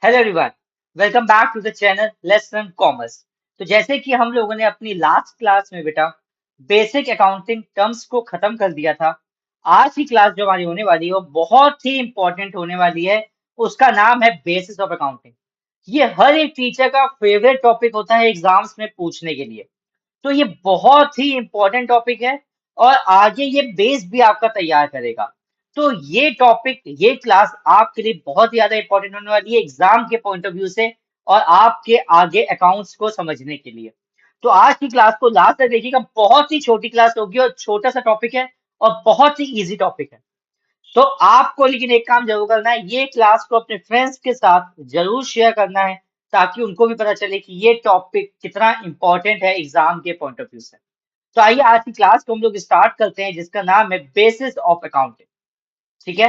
Hello everyone, welcome back to the channel let's learn commerce. तो जैसे कि हम लोगों ने अपनी लास्ट क्लास में बेटा बेसिक अकाउंटिंग टर्म्स को खत्म कर दिया था। आज की क्लास जो हमारी होने वाली है वो बहुत ही इंपॉर्टेंट होने वाली है। उसका नाम है बेसिस ऑफ अकाउंटिंग। ये हर एक टीचर का फेवरेट टॉपिक होता है एग्जाम्स में पूछने के लिए। तो ये बहुत ही इंपॉर्टेंट टॉपिक है और आगे ये बेस भी आपका तैयार करेगा। तो ये टॉपिक, ये क्लास आपके लिए बहुत ही ज्यादा इंपॉर्टेंट होने वाली है एग्जाम के पॉइंट ऑफ व्यू से और आपके आगे अकाउंट्स को समझने के लिए। तो आज की क्लास को लास्ट तक देखिएगा, बहुत ही छोटी क्लास होगी और छोटा सा टॉपिक है और बहुत ही इजी टॉपिक है। तो आपको लेकिन एक काम जरूर करना है, ये क्लास को अपने फ्रेंड्स के साथ जरूर शेयर करना है ताकि उनको भी पता चले कि ये टॉपिक कितना इंपॉर्टेंट है एग्जाम के पॉइंट ऑफ व्यू से। तो आइए आज की क्लास को हम लोग स्टार्ट करते हैं जिसका नाम है बेसिस ऑफ अकाउंटिंग। ठीक है।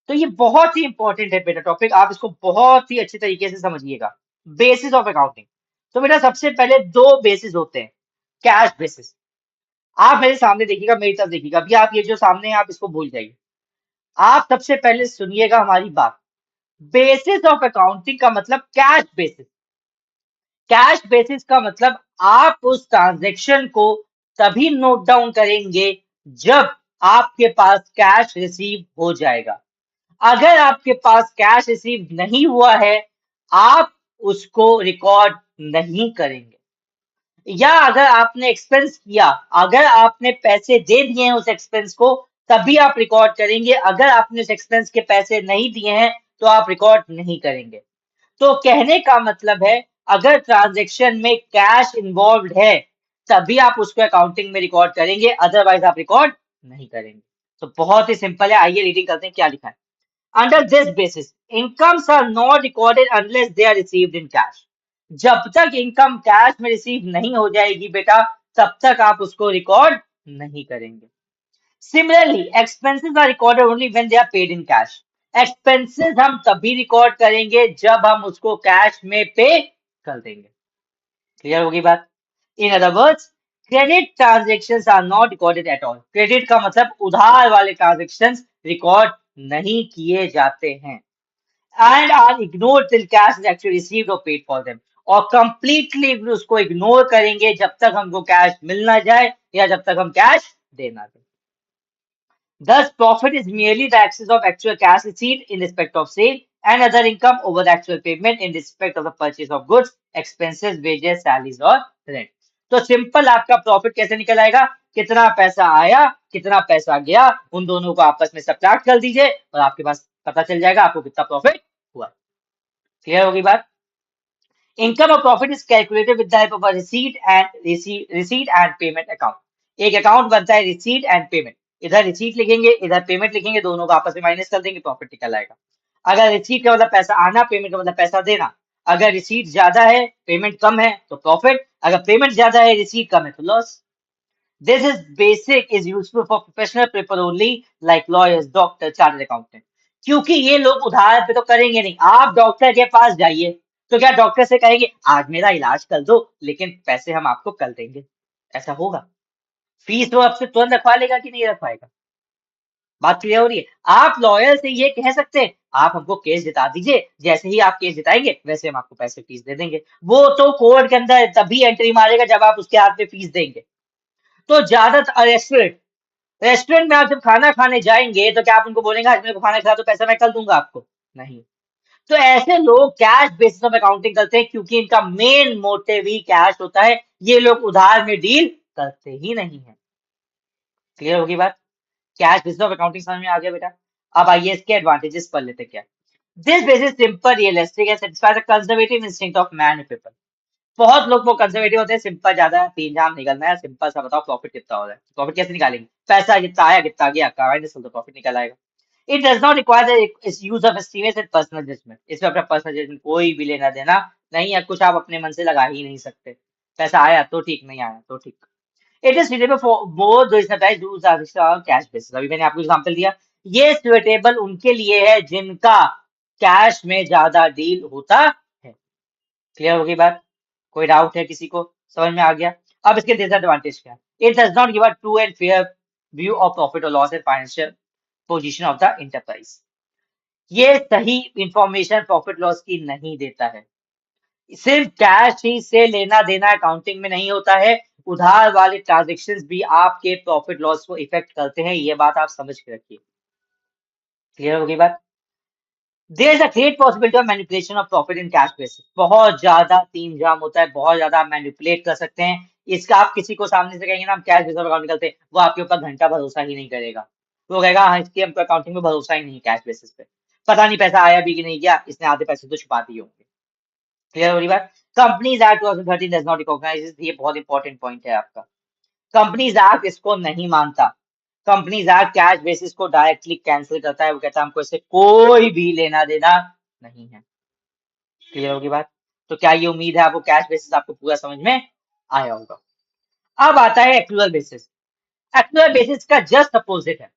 तो ये बहुत ही इंपॉर्टेंट है बेटा टॉपिक, आप इसको बहुत ही अच्छे तरीके से समझिएगा। Basis of accounting. तो बेटा सबसे पहले दो बेसिस होते हैं। Cash basis. आप मेरे सामने देखिएगा, मेरी तरफ देखिएगा, अभी आप ये जो सामने है आप इसको भूल जाइए। आप सबसे पहले सुनिएगा हमारी बात। बेसिस ऑफ अकाउंटिंग का मतलब कैश बेसिस। कैश बेसिस का मतलब आप उस ट्रांजैक्शन को तभी नोट डाउन करेंगे जब आपके पास कैश रिसीव हो जाएगा। अगर आपके पास कैश रिसीव नहीं हुआ है, आप उसको रिकॉर्ड नहीं करेंगे। या अगर आपने एक्सपेंस किया, अगर आपने पैसे दे दिए हैं उस एक्सपेंस को, तभी आप रिकॉर्ड करेंगे। अगर आपने उस एक्सपेंस के पैसे नहीं दिए हैं तो आप रिकॉर्ड नहीं करेंगे। तो कहने का मतलब है, अगर ट्रांजैक्शन में कैश इन्वॉल्व है तभी आप उसको अकाउंटिंग में रिकॉर्ड करेंगे, अदरवाइज आप रिकॉर्ड नहीं करेंगे। तो बहुत ही सिंपल है, आइए रीडिंग करते हैं क्या लिखा है। Under this basis incomes are not recorded unless they are received in cash. जब तक इनकम कैश में रिसीव नहीं हो जाएगी बेटा, तब तक आप उसको रिकॉर्ड नहीं करेंगे। Similarly expenses are recorded only when they are paid in cash. Expenses हम तभी रिकॉर्ड करेंगे जब हम उसको कैश में पे कर देंगे। क्लियर होगी बात? In other words, credit transactions are not recorded at all. Credit का मतलब उधार वाले ट्रांजेक्शन्स रिकॉर्ड नहीं किए जाते हैं and are ignored till cash is actually received और पेड फॉर देम। और कंप्लीटली उसको इग्नोर करेंगे जब तक हमको कैश मिल ना जाए या जब तक हम कैश दे ना दें। Thus, profit is merely the excess of actual cash received in respect of sale and other income over the actual payment in respect of the purchase of goods, expenses, wages, salaries और rent. तो simple आपका profit कैसे निकल आएगा? कितना पैसा आया, कितना पैसा गया, उन दोनों को आपस में सब्ट्रैक्ट कर दीजिए और आपके पास पता चल जाएगा आपको कितना प्रॉफिट हुआ। क्लियर होगी बात? इनकम और profit is calculated with the help of a receipt and payment account. एक अकाउंट बनता है रिसीट एंड पेमेंट। इधर रिसीट लिखेंगे, इधर पेमेंट लिखेंगे, दोनों को आपस में माइनस कर देंगे, प्रॉफिट निकल आएगा। अगर रिसीट का मतलब पैसा आना, पेमेंट का मतलब पैसा देना। अगर रिसीट ज्यादा है, पेमेंट कम है तो प्रॉफिट। अगर पेमेंट ज्यादा है, रिसीट कम है तो loss. This is basic is useful for professional people only like lawyers, doctor, chartered accountant. क्योंकि ये लोग उधार पे तो करेंगे नहीं। आप डॉक्टर के पास जाइए तो क्या डॉक्टर से कहेंगे आज मेरा इलाज कर दो लेकिन पैसे हम आपको कल देंगे? ऐसा होगा? फीस वो आपसे तुरंत रखवा लेगा कि नहीं रखवाएगा? बात क्लियर हो रही है? आप लॉयर से ये कह सकते हैं आप हमको केस जिता दीजिए, जैसे ही आप केस जिताएंगे वैसे हम आपको पैसे फीस दे देंगे। वो तो कोर्ट के अंदर तभी एंट्री मारेगा जब आप उसके हाथ में फीस देंगे। तो ज्यादातर रेस्टोरेंट रेस्टोरेंट में आप जब खाना खाने जाएंगे तो क्या आप उनको बोलेंगे आज मेरे को खाना खिला तो पैसा मैं कल दूंगा आपको? नहीं। तो ऐसे लोग कैश बेसिस ऑफ अकाउंटिंग करते हैं क्योंकि इनका मेन मोटिव ही कैश होता है। ये लोग उधार में डील करते ही नहीं है। क्लियर होगी बात? कैश बेसिस ऑफ अकाउंटिंग समझ में आ गया बेटा? अब आइए इसके एडवांटेजेस पढ़ लेते हैं क्या। This basis simple, realistic and satisfy the conservative instinct of man people. बहुत लोग वो कंजर्वेटिव होते हैं, सिंपल ज्यादा तीन जाम निकलना है, सिंपल सा बताओ प्रॉफिट कितना हो रहा है। प्रॉफिट कैसे निकालेंगे? पैसा कितना आया कितना गया, माइनस तो प्रॉफिट निकल आएगा। It does not require the use of estimates and personal judgment. इसमें अपना पर्सनल जजमेंट कोई भी लेना देना नहीं है, कुछ आप अपने मन से लगा ही नहीं सकते। पैसा आया तो ठीक, नहीं आया तो ठीक। It is suitable for both दो कैश बेसिस। अभी मैंने आपको एग्जांपल दिया। ये सुटेबल उनके लिए है जिनका कैश में ज्यादा डील होता है। क्लियर होगी बात? कोई डाउट है किसी को? समझ में आ गया? अब इसके डिसएडवांटेज क्या है? It does not give a true and fair view of profit और loss and financial position of the enterprise. ये सही इंफॉर्मेशन प्रॉफिट लॉस की नहीं देता है। सिर्फ कैश ही से लेना देना अकाउंटिंग में नहीं होता है, उधार वाले ट्रांजेक्शन्स भी आपके प्रॉफिट लॉस को इफेक्ट करते हैं, ये बात आप समझ के रखिए। क्लियर होगी बात? There is a great possibility of manipulation of profit in cash basis. बहुत ज्यादा तीन जाम होता है, बहुत ज्यादा आप मैनिपुलेट कर सकते हैं। इसका आप किसी को सामने से कहेंगे ना हम कैश बेसिस अकाउंट निकलते हैं, वो आपके ऊपर घंटा भरोसा ही नहीं करेगा। वो कहेगा हाँ इसके हमको अकाउंटिंग में भरोसा ही नहीं कैश बेसिस पे। पता नहीं पैसा आया भी कि नहीं गया, इसने आधे पैसे तो छुपा दिए होंगे। क्लियर हो रही बात? Companies act 2013 does not recognise, ये बहुत इंपॉर्टेंट पॉइंट है आपका। कंपनीज एक्ट इसको नहीं मानता। कंपनीज एक्ट कैश बेसिस को डायरेक्टली कैंसिल करता है, वो कहता है हमको इससे कोई भी लेना देना नहीं है। क्लियर होगी बात? तो क्या ये उम्मीद है आपको कैश बेसिस आपको पूरा समझ में आया होगा। अब आता है एक्चुअल बेसिस। एक्चुअल बेसिस का जस्ट अपोजिट है।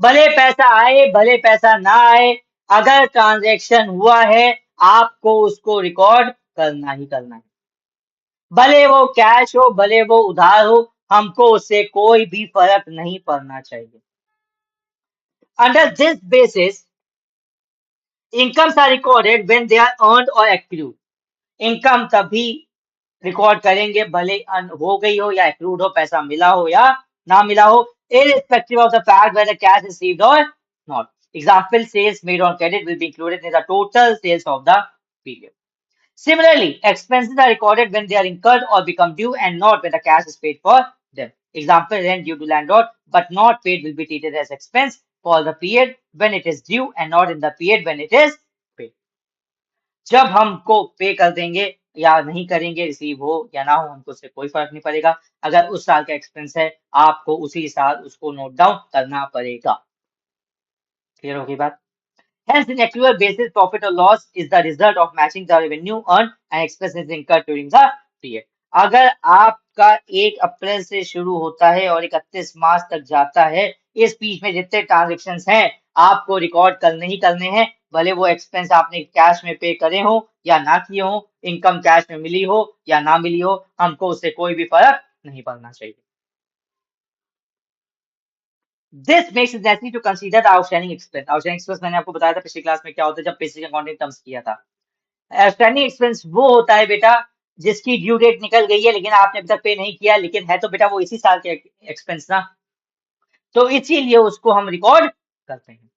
भले पैसा आए भले पैसा ना आए, अगर ट्रांजैक्शन हुआ है आपको उसको रिकॉर्ड करना ही करना है। भले वो कैश हो भले वो उधार हो, हमको उससे कोई भी फर्क नहीं पड़ना चाहिए। Under this basis incomes are recorded when they are earned और एक्रूड। इनकम तभी रिकॉर्ड करेंगे भले हो गई हो या एक्रूड हो, पैसा मिला हो या ना मिला हो, irrespective of the fact whether cash is received or not. Example, sales made on credit will be included in the total sales of the period. Similarly, expenses are recorded when they are incurred or become due and not when the cash is paid for them. Example, rent due to landlord but not paid will be treated as expense for the period when it is due and not in the period when it is paid. जब हमको पे कर देंगे या नहीं करेंगे, receive हो या ना हो, हमको उससे कोई फर्क नहीं पड़ेगा। अगर उस साल का एक्सपेंस है, आपको उसी साल उसको नोट डाउन करना पड़ेगा। क्लियर होगी बात? Hence, in accrual basis, profit or loss is the result of matching the revenue earned and expenses incurred during the period. अगर आपका 1 अप्रैल से शुरू होता है और 31 मार्च तक जाता है, इस बीच में जितने ट्रांजेक्शन हैं आपको रिकॉर्ड करने ही करने हैं, भले वो एक्सपेंस आपने कैश में पे करे हो या ना किए हो, इनकम कैश में मिली हो या ना मिली हो, हमको उससे कोई भी फर्क नहीं पड़ना चाहिए। This makes it necessary to consider the outstanding expense. Outstanding expense मैंने आपको बताया था पिछली क्लास में क्या होता है जब बेसिक अकाउंटिंग टर्म्स किया था। आउटस्टैंडिंग एक्सपेंस वो होता है बेटा जिसकी ड्यू डेट निकल गई है लेकिन आपने अभी तक पे नहीं किया, लेकिन है तो बेटा वो इसी साल के एक्सपेंस ना, तो इसीलिए उसको हम रिकॉर्ड करते हैं।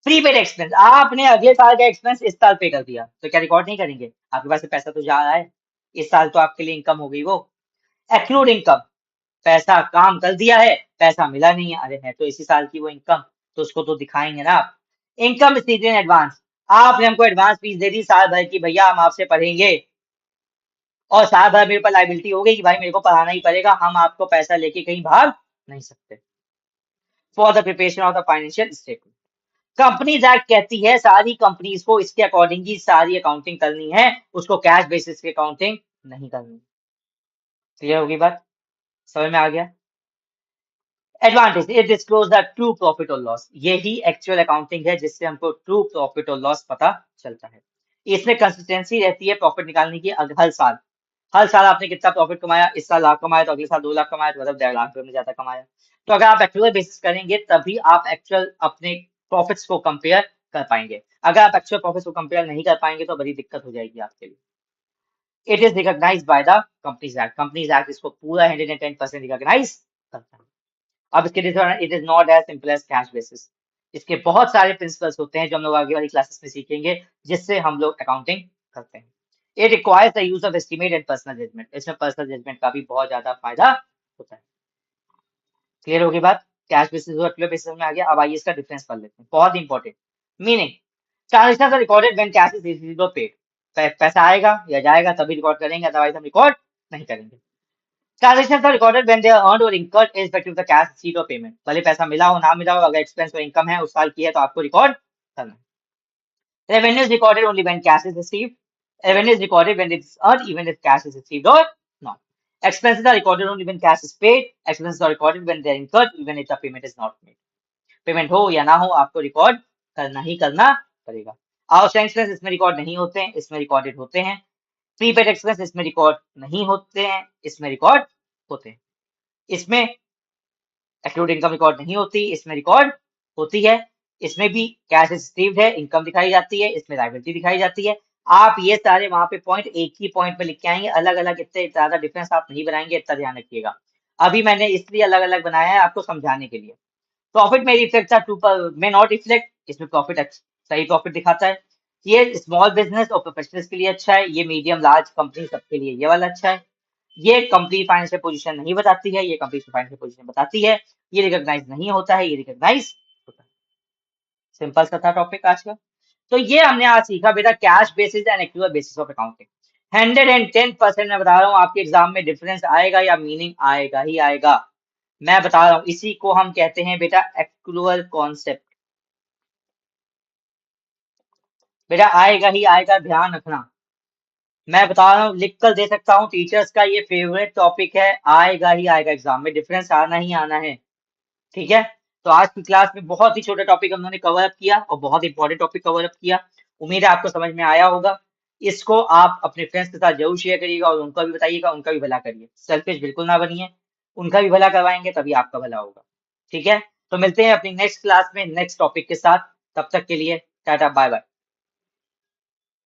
प्रीपेड एक्सपेंस, आपने अगले साल का एक्सपेंस इस साल पे कर दिया तो क्या रिकॉर्ड नहीं करेंगे? आपके पास से पैसा तो जा रहा है, इस साल तो आपके लिए इनकम हो गई वो। एक्रूड इनकम, पैसा काम कर दिया है, पैसा मिला नहीं है, अरे है तो इसी साल की वो इनकम, तो उसको तो दिखाएंगे ना आप। इनकम रिसीव्ड इन एडवांस, आपने हमको एडवांस फीस दे दी साल भर की, भैया हम आपसे पढ़ेंगे और साल भर मेरे पर लाइबिलिटी हो गई कि भाई मेरे को पढ़ाना ही पड़ेगा, हम आपको पैसा लेके कहीं भाग नहीं सकते। For the preparation of the financial statement, companies act कहती है सारी कंपनीज को इसके अकॉर्डिंग ही सारी अकाउंटिंग करनी है, उसको कैश बेसिस की अकाउंटिंग नहीं करनी। क्लियर होगी बात? समझ में आ गया? Advantage, it disclose the true profit और लॉस, यही एक्चुअल अकाउंटिंग है जिससे हमको ट्रू प्रॉफिट और लॉस पता चलता है। इसमें कंसिस्टेंसी रहती है प्रॉफिट निकालने की, हर साल हर साल आपने कितना प्रॉफिट कमाया, इस साल लाख कमाया तो अगले साल 2 लाख कमाया तो मतलब 1.5 लाख में ज्यादा कमाया। तो अगर आप एक्चुअल बेसिस करेंगे तभी आप एक्चुअल अपने प्रॉफिट्स को कंपेयर कर पाएंगे। अगर आप एक्चुअल प्रॉफिट्स को कंपेयर नहीं कर पाएंगे तो बड़ी दिक्कत हो जाएगी आपके लिए। It is recognised by the companies act, companies act इसको पूरा 110% रिकॉग्नाइज करता है। अब इसके it is not as simple as cash basis, इसके बहुत सारे प्रिंसिपल्स होते हैं जो हम लोग आगे वाली क्लासेस में सीखेंगे जिससे हम लोग अकाउंटिंग करते हैं। It requires the use of estimate and personal judgment, इसमें पर्सनल जजमेंट का भी बहुत ज्यादा फायदा होता है। क्लियर होगी बात? कैश बेसिस और एक्चुअल बेसिस में आ गया। अब आइए इसका डिफरेंस कर लेते हैं, बहुत important. Meaning, transactions are recorded when cash is received और पेड, पैसा आएगा या जाएगा तभी रिकॉर्ड करेंगे, अदरवाइज हम रिकॉर्ड नहीं करेंगे। Transactions are recorded when they are earned और incurred irrespective of the cash receipt और पेमेंट, भले पैसा मिला हो ना मिला हो, अगर एक्सपेंस और इनकम है उस साल की है तो आपको रिकॉर्ड करना है। Revenue is recorded only when cash is received. Revenue is recorded when it is earned, even if cash is received or not. Expenses are recorded only when cash is paid. Expenses are recorded when they are incurred, even if the payment is not made. Payment हो या ना हो आपको record करना ही करना पड़ेगा। Outstanding expense इसमें record नहीं होते हैं, इसमें रिकॉर्डेड होते हैं। प्रीपेड एक्सपेंस इसमें रिकॉर्ड नहीं होते हैं, इसमें रिकॉर्ड होते हैं। इसमें एक्रूड इनकम रिकॉर्ड नहीं होती, इसमें रिकॉर्ड होती है। इसमें भी कैश रिसीव्ड है, इनकम दिखाई जाती है, इसमें लायबिलिटी दिखाई जाती है। आप ये सारे वहां पे पॉइंट एक ही पॉइंट पे लिख के आएंगे, अलग अलग इतने ज्यादा डिफरेंस आप नहीं बनाएंगे, इतना ध्यान रखिएगा। अभी मैंने इसलिए अलग अलग बनाया है आपको समझाने के लिए। प्रॉफिट में रिफ्लेक्ट था टू पर में नॉट रिफ्लेक्ट, इसमें प्रॉफिट सही प्रॉफिट दिखाता है। ये स्मॉल बिजनेस और प्रोफेशनल्स के लिए अच्छा है, ये मीडियम लार्ज कंपनी सबके लिए ये वाला अच्छा है। ये कंपनी फाइनेंशियल पोजीशन नहीं बताती है, ये कंपनी फाइनेंशियल पोजीशन बताती है। ये रिकॉग्नाइज नहीं होता है, ये रिकॉग्नाइज होता है। सिंपल सा था टॉपिक आज का। तो ये हमने आज सीखा बेटा, cash basis and actual basis of accounting. 110% मैं बता रहा हूँ आपके एग्जाम में डिफरेंस आएगा या मीनिंग आएगा ही आएगा। मैं बता रहा हूँ, इसी को हम कहते हैं बेटा एक्चुअल कॉन्सेप्ट। बेटा आएगा ही आएगा, ध्यान रखना। मैं बता रहा हूँ, लिख कर दे सकता हूँ, टीचर्स का ये फेवरेट टॉपिक है, आएगा ही आएगा एग्जाम में, डिफरेंस आना ही आना है। ठीक है। तो आज की क्लास में बहुत ही छोटा टॉपिक हम लोगों ने कवर अप किया और बहुत इंपॉर्टेंट टॉपिक कवर अप किया। उम्मीद है आपको समझ में आया होगा। इसको आप अपने फ्रेंड्स के साथ जरूर शेयर करिएगा और उनका भी बताइएगा, उनका भी भला करिए, सेल्फिश बिल्कुल ना बनिए। उनका भी भला करवाएंगे तभी आपका भला होगा। ठीक है। तो मिलते हैं अपनी नेक्स्ट क्लास में नेक्स्ट टॉपिक के साथ। तब तक के लिए टाटा बाय बाय।